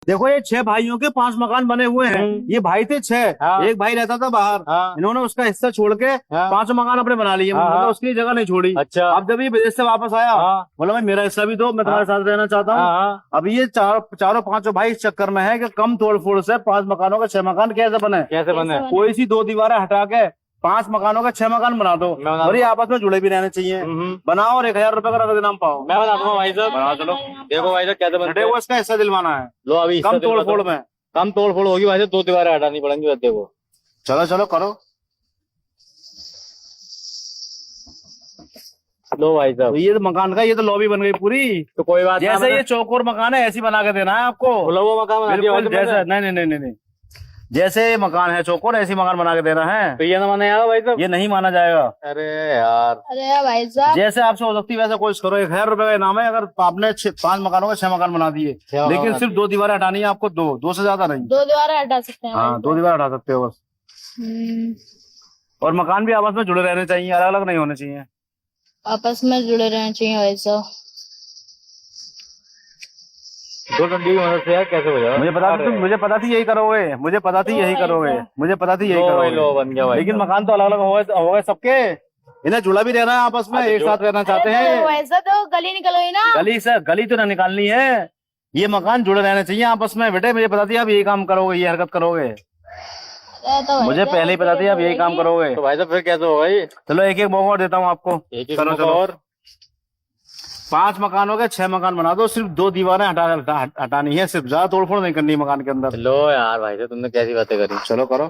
देखो ये 6 भाइयों के 5 मकान बने हुए हैं। ये भाई थे 6, हाँ। एक भाई रहता था बाहर। हाँ। इन्होंने उसका हिस्सा छोड़ के हाँ। 5 मकान अपने बना लिए, हाँ। मतलब उसकी जगह नहीं छोड़ी। अच्छा। अब जब ये विदेश से वापस आया, हाँ। बोला भाई मेरा हिस्सा भी दो, मैं तुम्हारे साथ रहना चाहता हूँ। हाँ। अब ये चारों पांचों भाई इस चक्कर में है कि कम तोड़ फोड़ से 5 मकानों का 6 मकान कैसे बने। कैसे बने? कोई सी 2 दीवारें हटा के 5 मकानों का 6 मकान बना दो, और ये आपस में जुड़े भी रहने चाहिए। बनाओ और 1000 रुपए का नगद इनाम पाओ। मैं बता दूंगा भाई साहब। बना चलो। देखो भाई साहब कैसे बनते हैं। इसका हिस्सा दिलवाना है। लो अभी कम तोड़ फोड़ में। कम तोड़ फोड़ होगी भाई साहब, 2 दीवारें हटानी पड़ेंगी। बस देखो। चलो चलो करो। लो भाई साहब, तो ये तो मकान का, ये तो लॉबी बन गई पूरी। तो कोई बात जैसे ये चौकोर मकान है ऐसी बना के देना है आपको। वो मकान बना दिया बिल्कुल भाई साहब जैसे, नहीं, जैसे ये मकान है चौकोर, ऐसी मकान बना के देना है। तो ये ना माने यार भाई साहब, ये नहीं माना जाएगा। अरे यार, अरे भाई साहब, जैसे आपसे हो सकती है वैसा कोशिश करो। 1000 रुपए का इनाम है अगर आपने 5 मकानों का 6 मकान बना दिए। लेकिन सिर्फ 2 दीवारें हटानी है आपको, 2 से ज्यादा नहीं। 2 दीवारें हटा सकते हैं। हाँ 2 दीवार हटा सकते हो बस। और मकान भी आपस में जुड़े रहने चाहिए, अलग अलग नहीं होने चाहिए। आपस में जुड़े रहना चाहिए भाई साहब। 2 डंडी की मदद से यार कैसे हो जाएगा? मुझे पता थी यही करोगे, मुझे पता थी यही करोगे। लो बन गया भाई। लेकिन मकान तो अलग अलग हो गए सबके। इन्हें जुड़ा भी रहना है आपस में, एक साथ रहना चाहते हैं। वैसा तो गली निकलो ही ना। गली तो ना निकालनी है, ये मकान जुड़े रहने चाहिए आपस में। बेटे मुझे पता थी आप यही काम करोगे, ये हरकत करोगे। तो मुझे पहले ही पता थी आप यही काम करोगे। तो भाई साहब फिर कैसे होगा ये? चलो एक मौका और देता हूँ आपको। एक चलो और 5 मकानों के 6 मकान बना दो। सिर्फ 2 दीवारें हटानी है, सिर्फ ज्यादा तोड़फोड़ नहीं करनी मकान के अंदर। लो यार भाई साहब, तुमने कैसी बातें करी। चलो करो।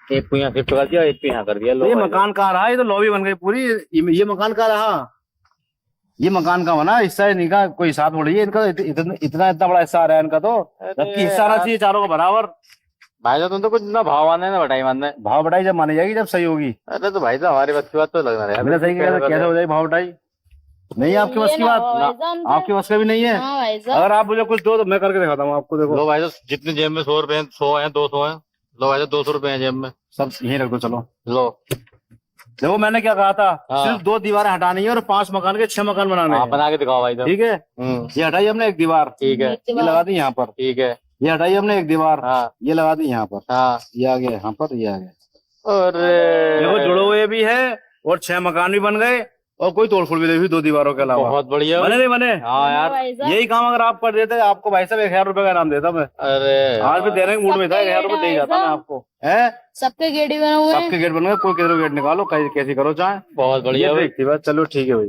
एक को यहाँ शिफ्ट कर दिया, एक को यहाँ कर दिया। लो ये भाई मकान कहाँ रहा? ये तो लॉबी बन गई पूरी। ये मकान कहाँ रहा? ये मकान का बना हिस्सा है, इनका कोई हिसाब थोड़ी है। इनका इतना बड़ा हिस्सा आ रहा है इनका, तो जबकि हिस्सा आना चाहिए चारों का बराबर। भाई साहब तुम तो कुछ ना भाव आने ना बटाई मानने। भाव बटाई जब मानी जाएगी जब सही होगी। अरे तो भाई साहब हमारी बस की बात तो लगना रहा है। मेरा सही कैसे हो जाएगी भाव बटाई? नहीं आपके बस की बात, आपके बस का भी नहीं है। हाँ भाई साहब, अगर आप मुझे कुछ दो तो मैं करके दिखाता हूँ आपको। देखो लो भाई साहब, जितने जेब में 100 रुपए हैं, 100 है, 200 है। लो भाई साहब 200 रुपए हैं जेब में, सब यहीं रख दो। चलो लो। देखो मैंने क्या कहा था, हाँ। सिर्फ 2 दीवारें हटानी है और 5 मकान के 6 मकान बनाने हैं। बना के दिखाओ भाई साहब। ठीक है, ये हटाई हमने एक दीवार, ठीक है, ये लगा दी यहाँ पर। ठीक है, ये हटाई हमने एक दीवार, हाँ, ये लगा दी यहाँ पर। हाँ। ये आ गया यहाँ पर, ये आ गया। अरे देखो जुड़े हुए भी है और 6 मकान भी बन गए और कोई तोड़फोड़ भी नहीं हुई 2 दीवारों के अलावा। बहुत बढ़िया बने नहीं बने? हाँ यार, भाई साहब, यही काम अगर आप कर देते आपको भाई साहब 1000 रुपए का इनाम देता मैं। अरे आज भी देने के मूड में था, 1000 रुपए दे जाता मैं आपको। है सबके गेट ही बने हुए हैं। सबके गेट बन गए, कोई किधर गेट निकालो, कैसी करो चाहे। बहुत बढ़िया ये भाई। ठीक थी बात। चलो ठीक है भाई।